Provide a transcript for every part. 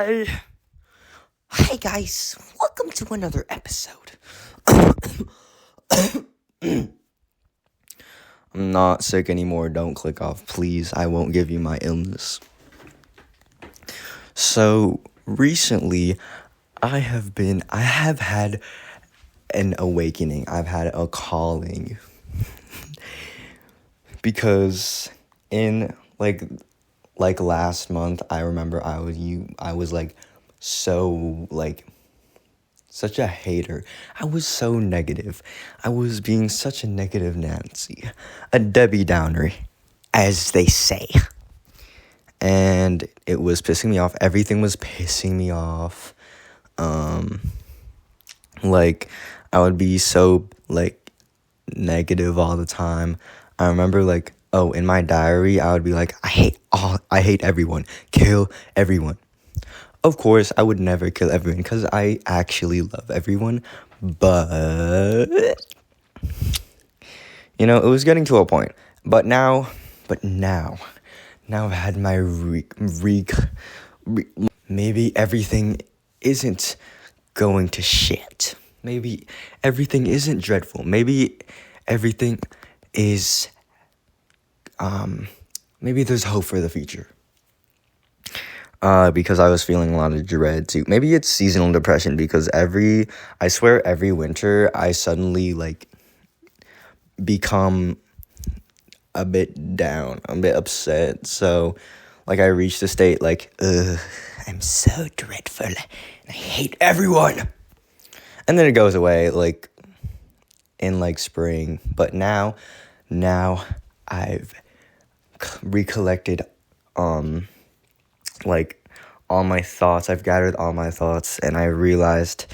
Hey guys, welcome to another episode. I'm not sick anymore, don't click off, please. I won't give you my illness. So, recently, I have had an awakening. I've had a calling. Because in, like last month, I remember I was such a hater. I was so negative. I was being such a negative Nancy. A Debbie Downer, as they say. And it was pissing me off. Everything was pissing me off. I would be so, negative all the time. I remember, in my diary, I would be like, I hate everyone. Kill everyone. Of course, I would never kill everyone because I actually love everyone, but, it was getting to a point. But now I've had my maybe everything isn't going to shit. Maybe everything isn't dreadful. Maybe everything is, maybe there's hope for the future. Because I was feeling a lot of dread too. Maybe it's seasonal depression because every winter I suddenly become a bit down, a bit upset. So I reached a state I'm so dreadful. I hate everyone. And then it goes away in spring. But now I've recollected all my thoughts. I've gathered all my thoughts, and I realized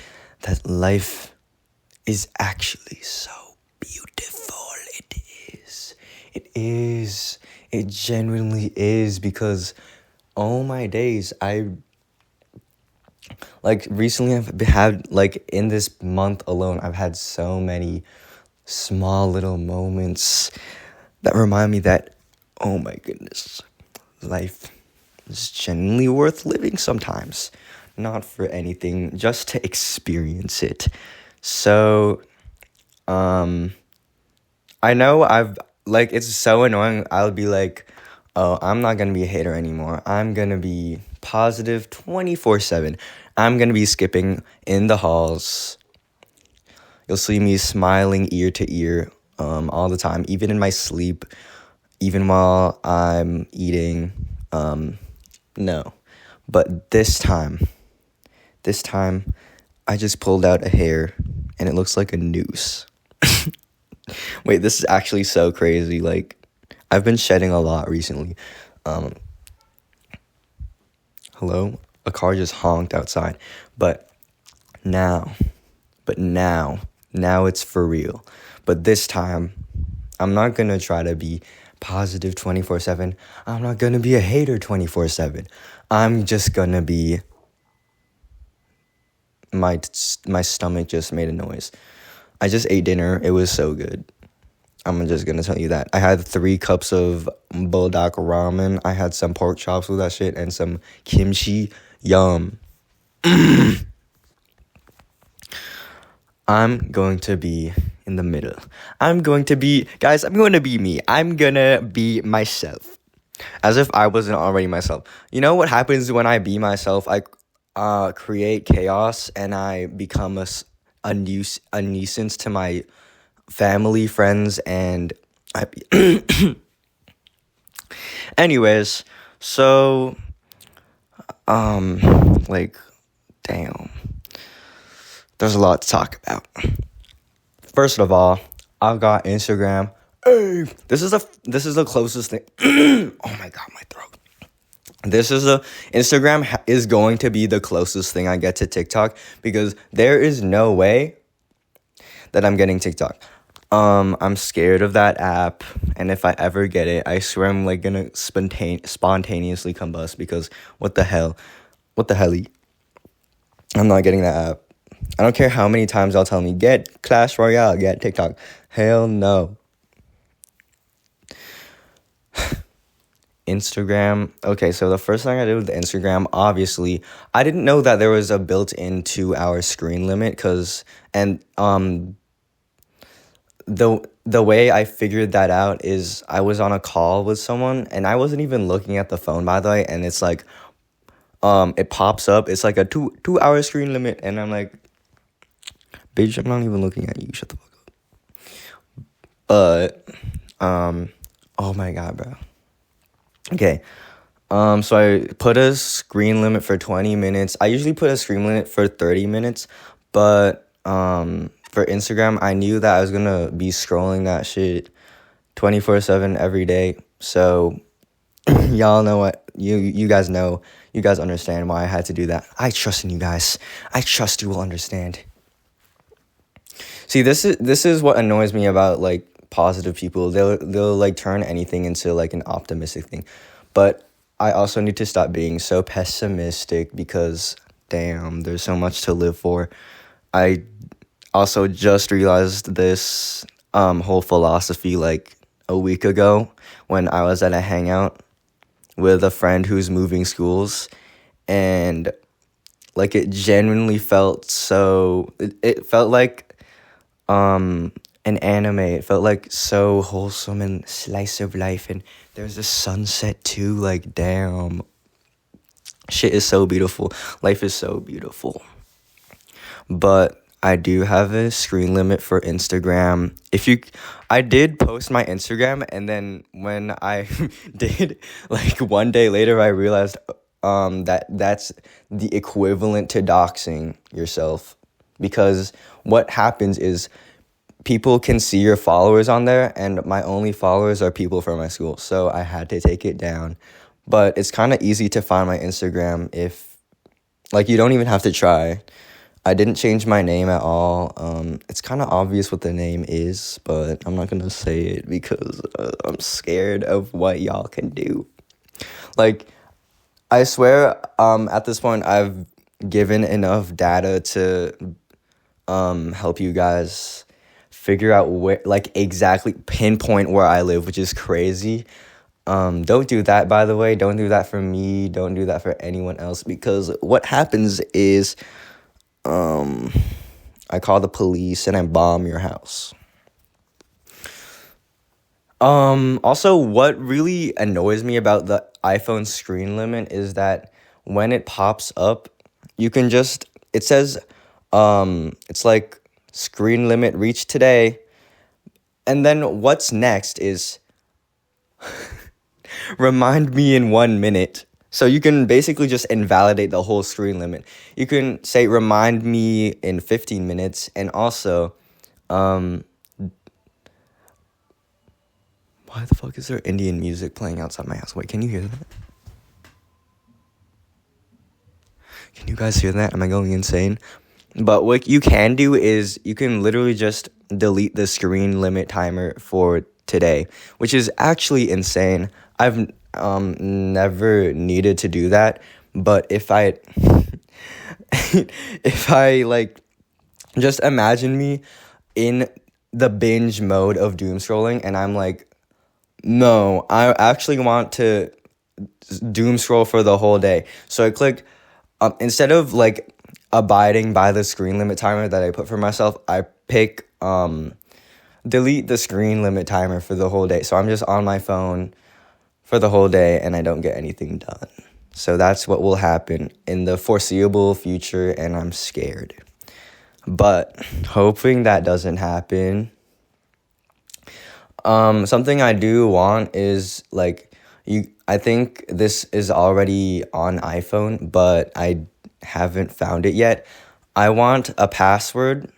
that life is actually so beautiful. It is. It genuinely is, because all my days, recently I've had, in this month alone, I've had so many small little moments that remind me that, oh my goodness, life is genuinely worth living sometimes. Not for anything, just to experience it. So, I know it's so annoying. I'll be oh, I'm not gonna be a hater anymore. I'm gonna be positive 24/7. I'm gonna be skipping in the halls. You'll see me smiling ear to ear, all the time, even in my sleep, even while I'm eating. No. But this time, I just pulled out a hair, and it looks like a noose. Wait, this is actually so crazy. I've been shedding a lot recently. Hello? A car just honked outside. But now it's for real. But this time, I'm not gonna try to be positive 24/7. I'm not gonna be a hater 24/7. I'm just gonna be... My stomach just made a noise. I just ate dinner. It was so good. I'm just gonna tell you that. I had 3 cups of bulldog ramen. I had some pork chops with that shit and some kimchi. Yum. I'm going to be in the middle. I'm going to be me. I'm gonna be myself. As if I wasn't already myself. You know what happens when I be myself? I create chaos, and I become a nuisance to my family, friends, and anyways, so, damn, there's a lot to talk about. First of all, I've got Instagram. Hey, this is the closest thing. Oh my god, my throat. Instagram is going to be the closest thing I get to TikTok, because there is no way that I'm getting TikTok. I'm scared of that app, and if I ever get it, I swear I'm gonna spontaneously combust, because what the hell? I'm not getting that app. I don't care how many times y'all tell me, get Clash Royale, get TikTok. Hell no. Instagram. Okay, so the first thing I did with Instagram, obviously, I didn't know that there was a built-in 2-hour screen limit the way I figured that out is I was on a call with someone and I wasn't even looking at the phone, by the way, and it's like it pops up. It's like a 2-hour screen limit, and I'm like, bitch, I'm not even looking at you. Shut the fuck up. But oh my god, bro. Okay. So I put a screen limit for 20 minutes. I usually put a screen limit for 30 minutes, but for Instagram, I knew that I was gonna be scrolling that shit 24/7 every day. So y'all know what you guys know. You guys understand why I had to do that. I trust in you guys. I trust you will understand. See, this is what annoys me about like positive people. They'll like turn anything into like an optimistic thing. But I also need to stop being so pessimistic because damn, there's so much to live for. I also just realized this whole philosophy like a week ago when I was at a hangout with a friend who's moving schools, and like it genuinely felt so it felt like an anime. It felt like so wholesome and slice of life, and there's a sunset too. Like damn, shit is so beautiful. Life is so beautiful. But I do have a screen limit for Instagram. I did post my Instagram, and then when I did, like 1 day later, I realized that's the equivalent to doxing yourself, because what happens is people can see your followers on there, and my only followers are people from my school, so I had to take it down. But it's kind of easy to find my Instagram if, like, you don't even have to try. I didn't change my name at all. It's kind of obvious what the name is, but I'm not gonna say it because I'm scared of what y'all can do. Like, I swear, at this point, I've given enough data to help you guys figure out where, like, exactly pinpoint where I live, which is crazy. Don't do that, by the way. Don't do that for me. Don't do that for anyone else, because what happens is I call the police and I bomb your house. Also, what really annoys me about the iPhone screen limit is that when it pops up, you can just, it says, it's like screen limit reached today. And then what's next is remind me in 1 minute. So you can basically just invalidate the whole screen limit. You can say remind me in 15 minutes, and also why the fuck is there Indian music playing outside my house? Wait, can you hear that? Can you guys hear that? Am I going insane? But what you can do is you can literally just delete the screen limit timer for today, which is actually insane. I've never needed to do that, but if I like, just imagine me in the binge mode of doom scrolling, and I'm like, no, I actually want to doom scroll for the whole day. So I click, instead of like abiding by the screen limit timer that I put for myself, I pick delete the screen limit timer for the whole day. So I'm just on my phone for the whole day and I don't get anything done. So that's what will happen in the foreseeable future, and I'm scared. But hoping that doesn't happen. Something I do want is like I think this is already on iPhone, but I haven't found it yet. I want a password.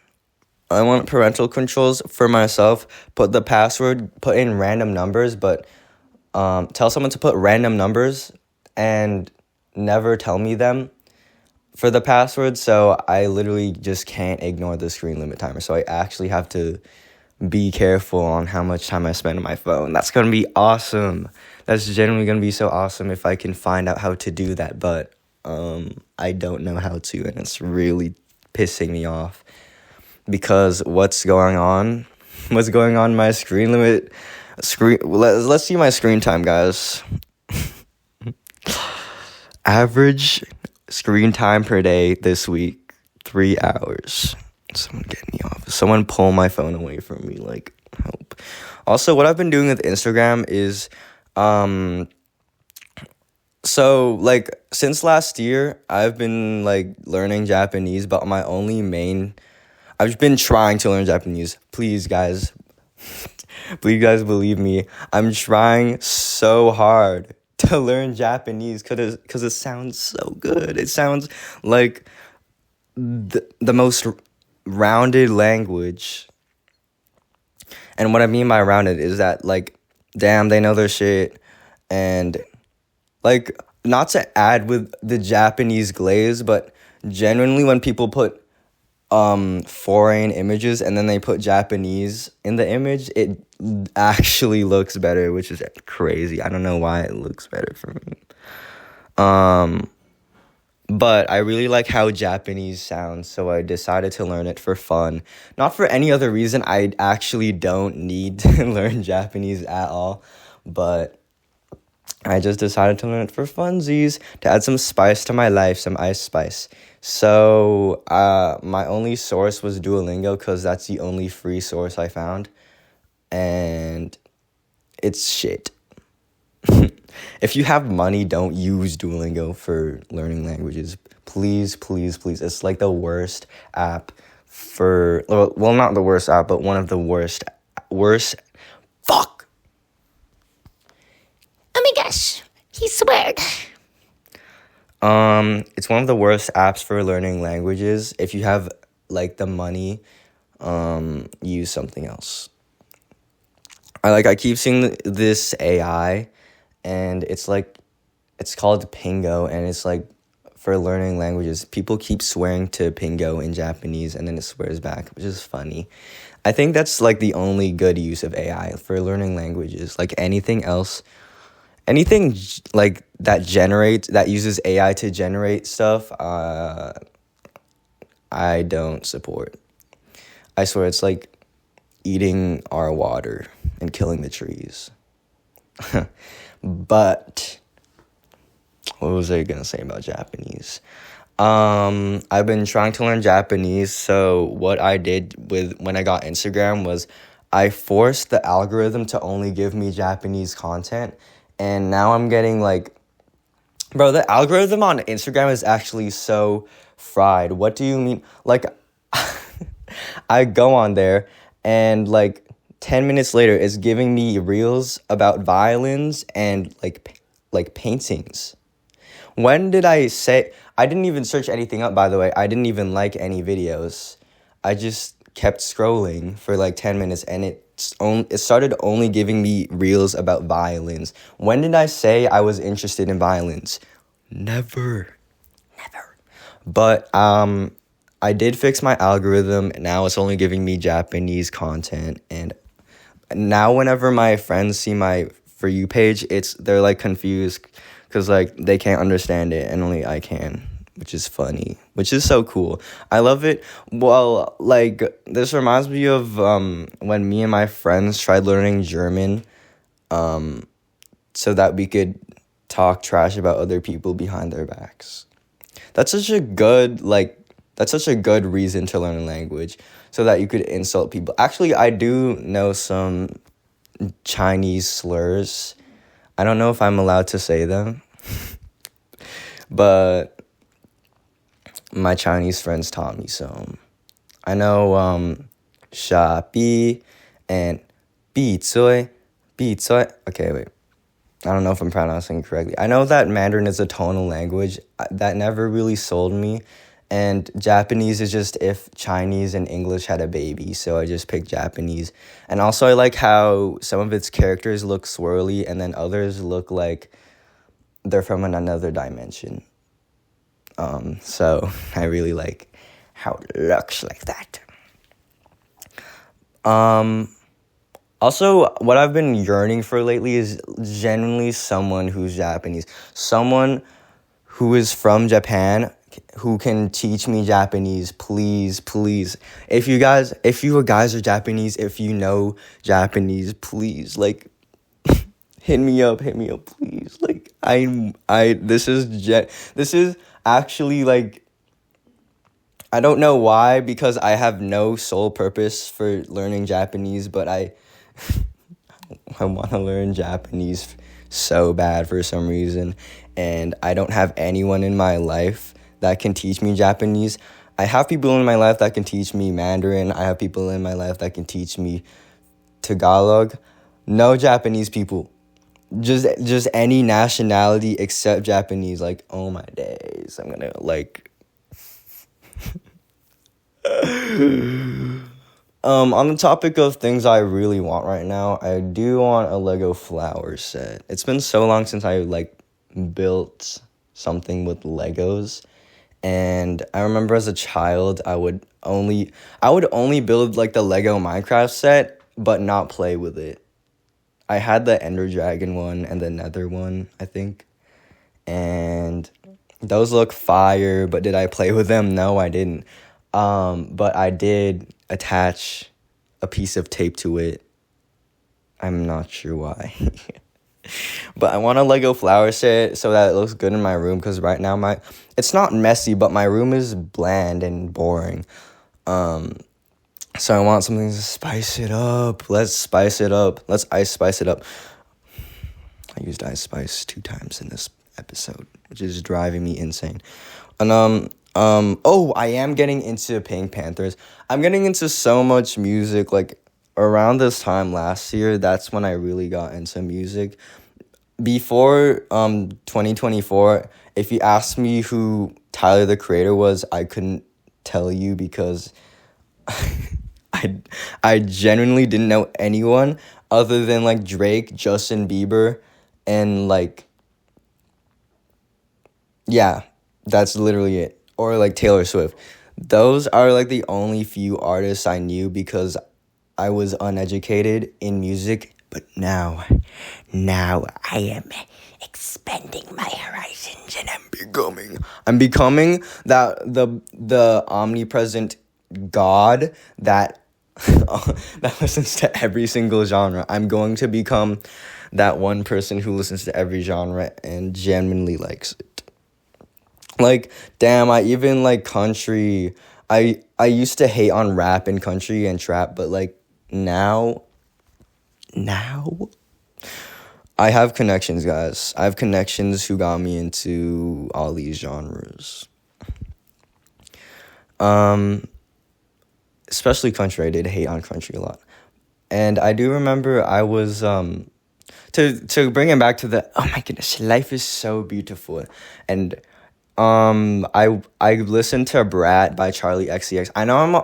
I want parental controls for myself. Put the password, put in random numbers, but tell someone to put random numbers and never tell me them for the password. So I literally just can't ignore the screen limit timer. So I actually have to be careful on how much time I spend on my phone. That's going to be awesome. That's genuinely going to be so awesome if I can find out how to do that. But I don't know how to, and it's really pissing me off because what's going on in my screen limit. Let's see my screen time, guys. Average screen time per day this week, 3 hours. Someone get me off. Someone pull my phone away from me, like, help. Also, what I've been doing with Instagram is, so, like, since last year, I've been, like, learning Japanese, but I've been trying to learn Japanese. Please, guys, please, guys, believe me. I'm trying so hard to learn Japanese because it sounds so good. It sounds like the most rounded language. And what I mean by rounded is that, like, damn, they know their shit. And, like, not to add with the Japanese glaze, but genuinely when people put foreign images and then they put Japanese in the image, it actually looks better, which is crazy. I don't know why it looks better for me. But I really like how Japanese sounds, so I decided to learn it for fun. Not for any other reason. I actually don't need to learn Japanese at all, but I just decided to learn it for funsies, to add some spice to my life, some ice spice. So my only source was Duolingo because that's the only free source I found, and it's shit. If you have money, don't use Duolingo for learning languages. Please, please, please. It's like the worst app well, not the worst app, but one of the worst. Fuck! Oh my gosh, he sweared. It's one of the worst apps for learning languages. If you have, like, the money, use something else. I keep seeing this AI, and it's called Pingo, and it's like for learning languages. People keep swearing to Pingo in Japanese, and then it swears back, which is funny. I think that's like the only good use of AI for learning languages. Like anything else, anything like that uses AI to generate stuff, I don't support. I swear it's like eating our water and killing the trees. But what was I gonna say about Japanese? I've been trying to learn Japanese, so what I did when I got Instagram was I forced the algorithm to only give me Japanese content, and now I'm getting like, bro, the algorithm on Instagram is actually so fried. What do you mean? Like, I go on there and like 10 minutes later it's giving me reels about violins and like paintings. When did I say? I didn't even search anything up, by the way. I didn't even like any videos. I just kept scrolling for like 10 minutes and it started only giving me reels about violins. When did I say I was interested in violins? Never. But I did fix my algorithm. Now it's only giving me Japanese content, and now whenever my friends see my For You page, they're like confused because like they can't understand it and only I can, which is funny, which is so cool. I love it. Well, like this reminds me of when me and my friends tried learning German, so that we could talk trash about other people behind their backs. That's such a good reason to learn a language, so that you could insult people. Actually, I do know some Chinese slurs. I don't know if I'm allowed to say them, but my Chinese friends taught me some. I know sha bi and bi zui. Okay, wait. I don't know if I'm pronouncing it correctly. I know that Mandarin is a tonal language. That never really sold me. And Japanese is just if Chinese and English had a baby, so I just picked Japanese. And also I like how some of its characters look swirly and then others look like they're from another dimension. So I really like how it looks like that. Also, what I've been yearning for lately is genuinely someone who's Japanese. Someone who is from Japan who can teach me Japanese, please. If you guys are Japanese, if you know Japanese, please, like, hit me up, please. Like, This is actually like, I don't know why, because I have no sole purpose for learning Japanese, but I want to learn Japanese so bad for some reason, and I don't have anyone in my life that can teach me Japanese. I have people in my life that can teach me Mandarin. I have people in my life that can teach me Tagalog. No Japanese people. Just any nationality except Japanese. Like, oh my days. I'm gonna like on the topic of things I really want right now, I do want a Lego flower set. It's been so long since I like built something with Legos. And I remember as a child, I would only build like the Lego Minecraft set, but not play with it. I had the Ender Dragon one and the Nether one, I think. And those look fire, but did I play with them? No, I didn't. But I did attach a piece of tape to it. I'm not sure why. But I want a Lego flower set so that it looks good in my room, because right now it's not messy, but my room is bland and boring. So I want something to spice it up. Let's spice it up. Let's ice spice it up. I used ice spice 2 times in this episode, which is driving me insane. And I am getting into Pink Panthers. I'm getting into so much music. Like around this time last year, that's when I really got into music. Before 2024, if you asked me who Tyler the Creator was, I couldn't tell you, because I genuinely didn't know anyone other than like Drake, Justin Bieber, and like, yeah, that's literally it. Or like Taylor Swift. Those are like the only few artists I knew, because I was uneducated in music. But now I am expanding my horizons, and I'm becoming that the omnipresent God that that listens to every single genre. I'm going to become that one person who listens to every genre and genuinely likes it. Like, damn, I even like country. I used to hate on rap and country and trap, but like now I have connections, guys. I have connections who got me into all these genres. Especially country. I did hate on country a lot. And I do remember I was to bring it back to the, oh my goodness, life is so beautiful. And I listened to Brat by Charlie XCX. I know I'm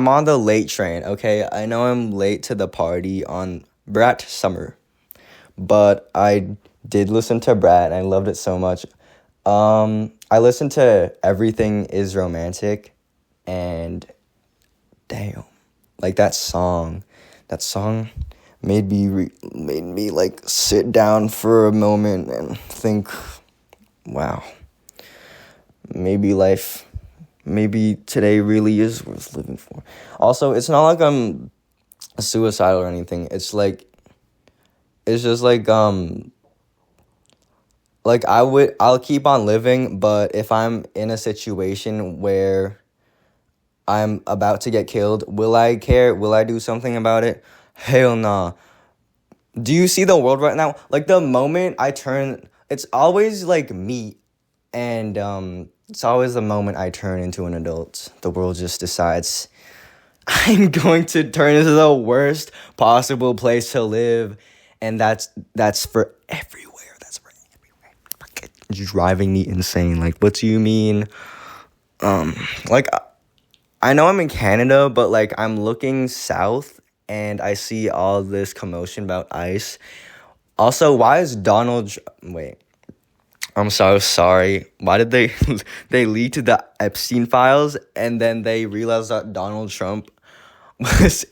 on the late train, okay? I know I'm late to the party on Brat Summer. But I did listen to Brat, and I loved it so much. I listened to Everything Is Romantic, and damn, like that song made me like sit down for a moment and think, wow, maybe today really is worth living for. Also, it's not like I'm suicidal or anything. It's just like I'll keep on living, but if I'm in a situation where I'm about to get killed, will I care? Will I do something about it? Hell nah. Do you see the world right now? Like the moment I turn, it's always like me, and it's always the moment I turn into an adult, the world just decides I'm going to turn into the worst possible place to live, and that's for everywhere. That's for everywhere. Fuck, it's driving me insane. Like, what do you mean? Like, I know I'm in Canada, but like I'm looking south and I see all this commotion about ICE. Also, why is wait, I'm so sorry. Why did they they leaked the Epstein files, and then they realized that Donald Trump was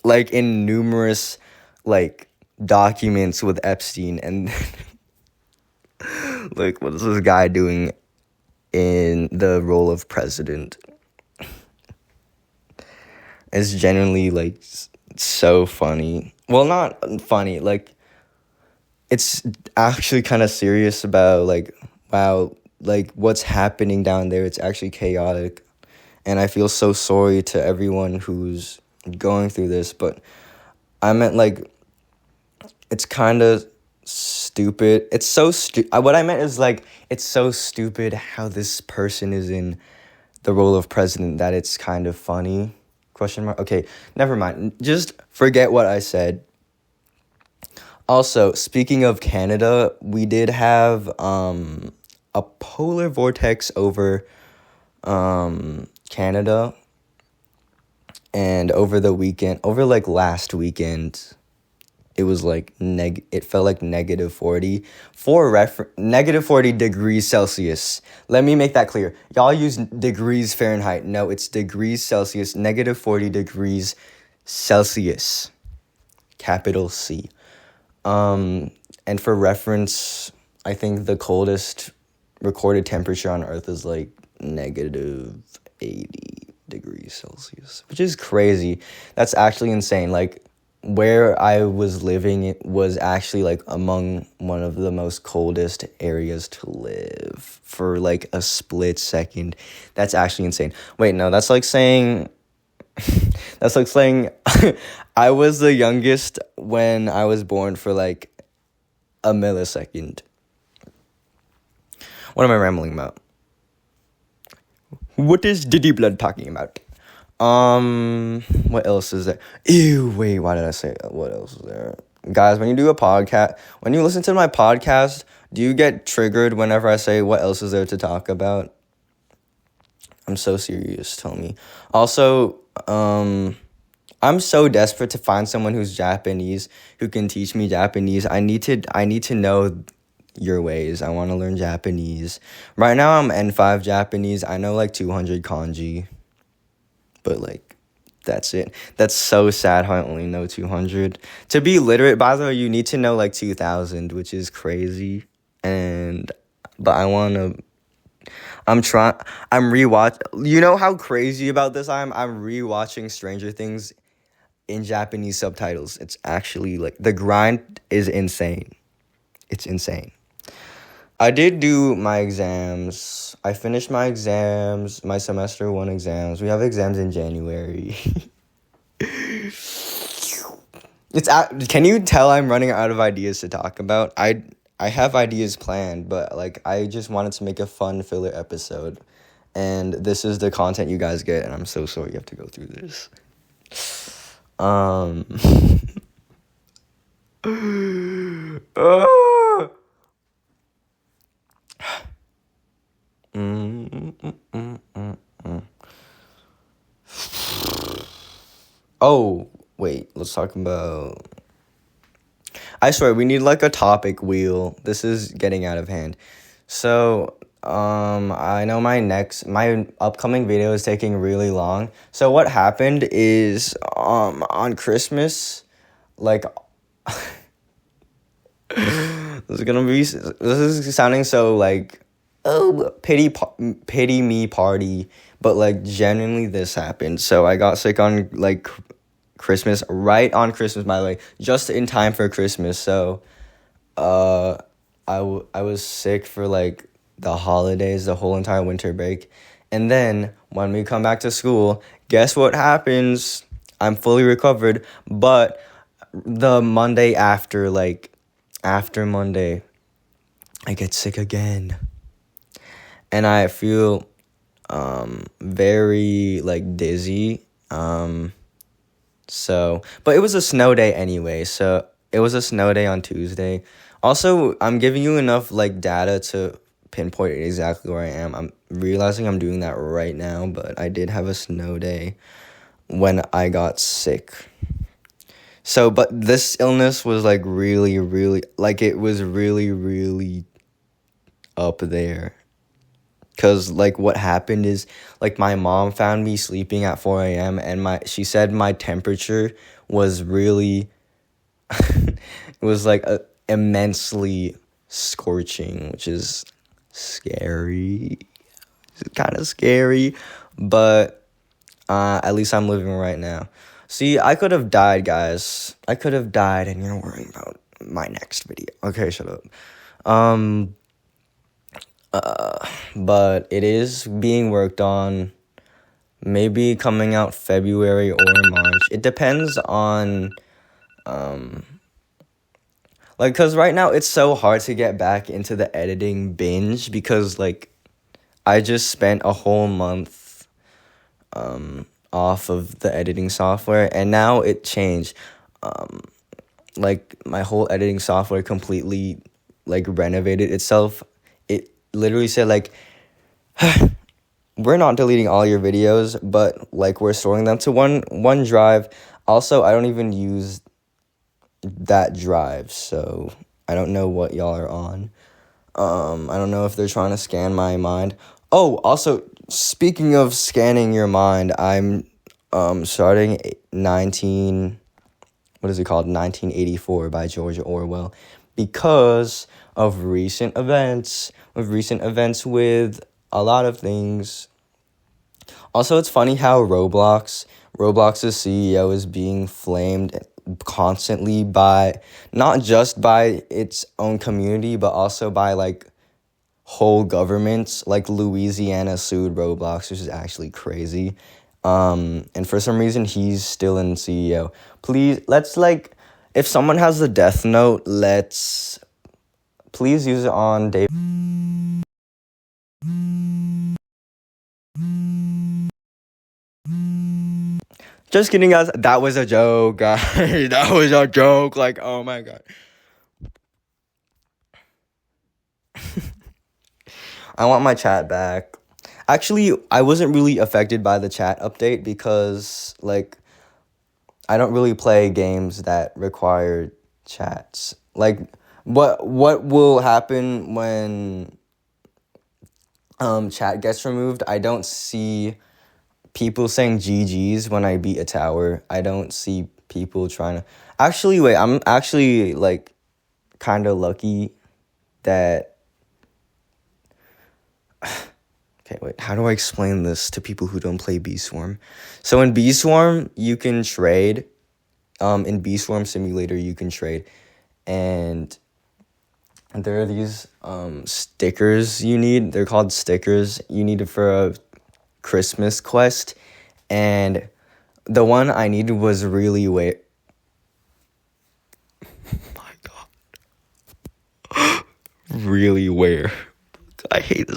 like in numerous like documents with Epstein, and like, what is this guy doing in the role of president? It's genuinely like so funny. Well, not funny, like it's actually kind of serious about like, wow, like what's happening down there. It's actually chaotic. And I feel so sorry to everyone who's going through this, but I meant like it's kind of stupid. It's so what I meant is like it's so stupid how this person is in the role of president that it's kind of funny. Question mark. Okay, never mind. Just forget what I said. Also, speaking of Canada, we did have a polar vortex over Canada, and over the weekend, over like last weekend, it was like it felt like negative 40 negative 40 degrees Celsius. Let me make that clear. Y'all use degrees Fahrenheit. No, it's degrees Celsius. Negative 40 degrees Celsius. Capital C. And for reference, I think the coldest recorded temperature on Earth is like negative 80 degrees Celsius, which is crazy. That's actually insane. Like, where I was living, it was actually like among one of the most coldest areas to live for like a split second. That's actually insane. Wait, no, that's like saying I was the youngest when I was born for like a millisecond. What am I rambling about? What is Diddy Blood talking about? What else is there? Ew, wait, why did I say what else is there? Guys, when you listen to my podcast, do you get triggered whenever I say what else is there to talk about? I'm so serious, tell me. Also, I'm so desperate to find someone who's Japanese who can teach me Japanese. I need to know your ways. I want to learn Japanese. Right now I'm N5 Japanese. I know like 200 kanji. But like that's it. That's so sad how I only know 200. To be literate, by the way, you need to know like 2000, which is crazy. But I'm rewatch. You know how crazy about this I am? I'm rewatching Stranger Things in Japanese subtitles. It's actually like the grind is insane. It's insane. I did do my exams. I finished my exams, my semester 1 exams. We have exams in January. Can you tell I'm running out of ideas to talk about? I have ideas planned, but like I just wanted to make a fun filler episode. And this is the content you guys get, and I'm so sorry you have to go through this. Oh, wait, let's talk about... I swear, we need like a topic wheel. This is getting out of hand. So, I know my upcoming video is taking really long. So what happened is, on Christmas, like... this is sounding so like, oh, pity me party, but like genuinely this happened. So I got sick on like Christmas, right on Christmas, by the way, just in time for Christmas. So I was sick for like the holidays, the whole entire winter break. And then when we come back to school, guess what happens? I'm fully recovered, but the Monday after Monday, I get sick again. And I feel very like dizzy. But it was a snow day anyway. So it was a snow day on Tuesday. Also, I'm giving you enough like data to pinpoint exactly where I am. I'm realizing I'm doing that right now, but I did have a snow day when I got sick. So, but this illness was like really, really, like it was really, really up there. Because like what happened is like my mom found me sleeping at 4 a.m. and she said my temperature was really, it was like immensely scorching, which is scary. It's kind of scary, but at least I'm living right now. See, I could have died, guys. I could have died, and you're worrying about my next video. Okay, shut up. Um, but it is being worked on. Maybe coming out February or March. It depends on, like, because right now it's so hard to get back into the editing binge because, like, I just spent a whole month, off of the editing software, and now it changed. Like, my whole editing software completely, like, renovated itself. It literally said, like, we're not deleting all your videos, but like we're storing them to one drive. Also, I don't even use that drive, so I don't know what y'all are on. I don't know if they're trying to scan my mind. Oh, also, speaking of scanning your mind, I'm starting 1984 by George Orwell because of recent events with a lot of things. Also, it's funny how Roblox's CEO is being flamed constantly by, not just by its own community, but also by, like, whole governments. Like, Louisiana sued Roblox, which is actually crazy. And for some reason, he's still in CEO. Please, let's, like, if someone has the death note, please use it on Dave. Just kidding, guys. That was a joke, guys. That was a joke. Like, oh my god. I want my chat back. Actually, I wasn't really affected by the chat update because, like, I don't really play games that require chats. Like, what will happen when chat gets removed? I don't see people saying GG's when I beat a tower. I don't see people trying to... Actually, wait, I'm actually, like, kind of lucky that... Okay, wait, how do I explain this to people who don't play Bee-Swarm? So in Bee-Swarm, you can trade. In Bee-Swarm Simulator, you can trade. And there are these stickers you need. They're called stickers. You need it for a Christmas quest, and the one I needed was really my god, really where? I hate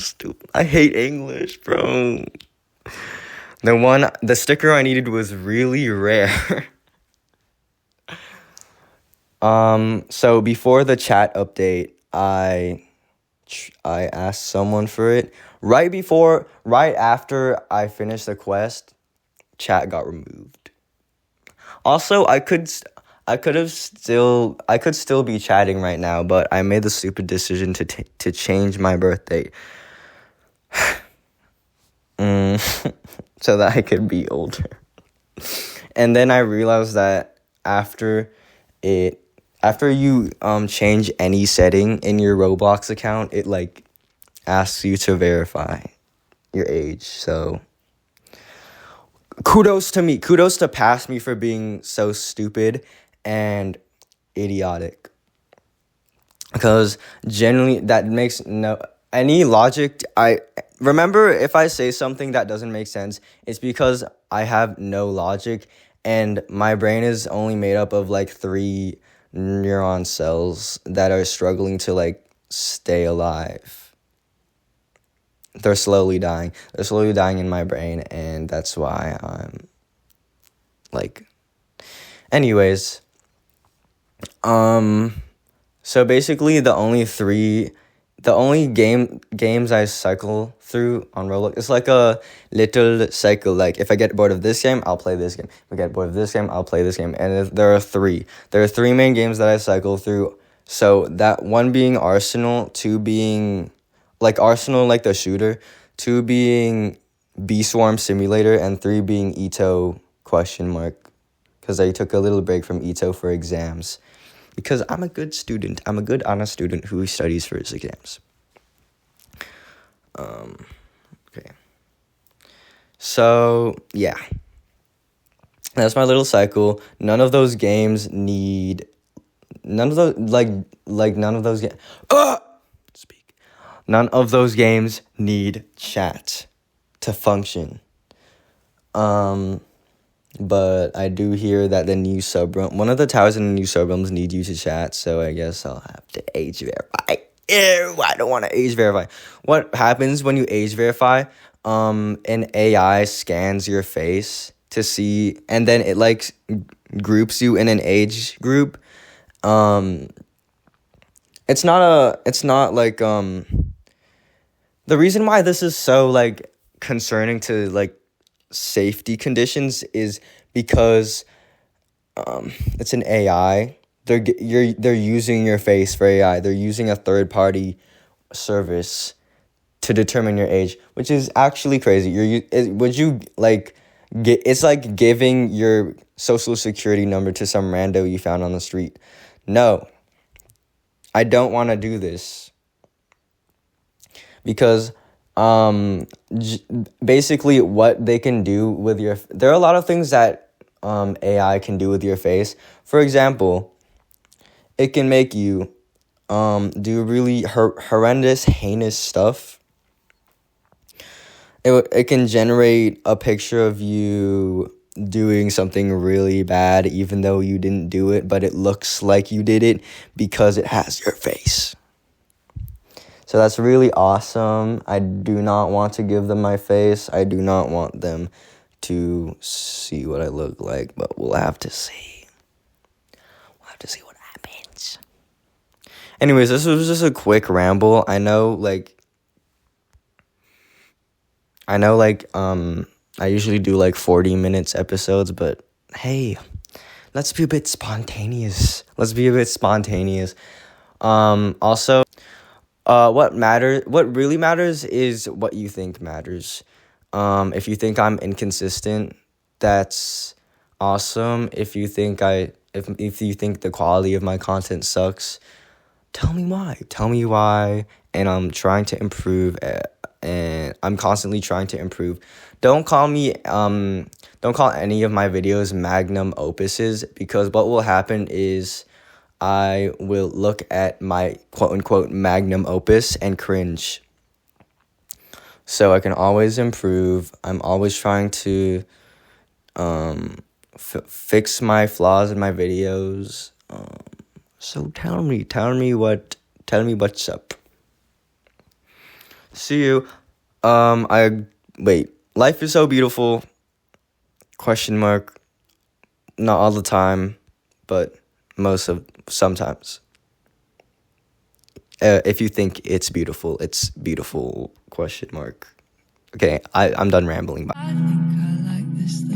I hate English, bro. The sticker I needed was really rare. So before the chat update, I asked someone for it. Right after I finished the quest, chat got removed. Also, I could still be chatting right now, but I made the stupid decision to change my birthday. So that I could be older. And then I realized that after you change any setting in your Roblox account, it, like, asks you to verify your age. So kudos to Past Me for being so stupid and idiotic, because generally that makes any logic. I remember, if I say something that doesn't make sense, it's because I have no logic, and my brain is only made up of, like, 3 neuron cells that are struggling to, like, stay alive. They're slowly dying in my brain, and that's why I'm, like... Anyways, so basically the only games I cycle through on Roblox, it's like a little cycle. Like, if I get bored of this game, I'll play this game. If I get bored of this game, I'll play this game. And there are 3 main games that I cycle through. So that one being Arsenal, 2 being, like, Arsenal, like the shooter, 2 being Bee-Swarm Simulator, and 3 being Ito ? Because I took a little break from Ito for exams. Because I'm a good student. I'm a good, honest student who studies for his exams. Okay. So, yeah. That's my little cycle. None of those games need none of those none of those speak. None of those games need chat to function. But I do hear that the new one of the towers in the new subrooms need you to chat, so I guess I'll have to age verify. Ew, I don't want to age verify. What happens when you age verify? An AI scans your face to see, and then it like groups you in an age group. It's not like the reason why this is so like concerning to like safety conditions is because it's an AI. They're using your face for AI. They're using a third party service to determine your age, which is actually crazy. Would you like it's like giving your social security number to some rando you found on the street. No. I don't want to do this. Because basically what they can do with there are a lot of things that AI can do with your face. For example, it can make you do really horrendous, heinous stuff. It can generate a picture of you doing something really bad even though you didn't do it, but it looks like you did it because it has your face. So that's really awesome. I do not want to give them my face. I do not want them to see what I look like, but we'll have to see. We'll have to see what happens. Anyways, this was just a quick ramble. I know, I usually do, 40 minutes episodes, but hey, let's be a bit spontaneous. Also, what really matters is what you think matters. If you think I'm inconsistent, that's awesome. If you think if you think the quality of my content sucks, tell me why. And I'm trying to improve, and I'm constantly trying to improve. Don't call any of my videos magnum opuses, because what will happen is I will look at my quote-unquote magnum opus and cringe. So I can always improve. I'm always trying to fix my flaws in my videos. So tell me what's up. See you. Life is so beautiful. ? Not all the time, but sometimes. If you think it's beautiful, it's beautiful ? Okay, I'm done rambling. Bye. I think I like this thing.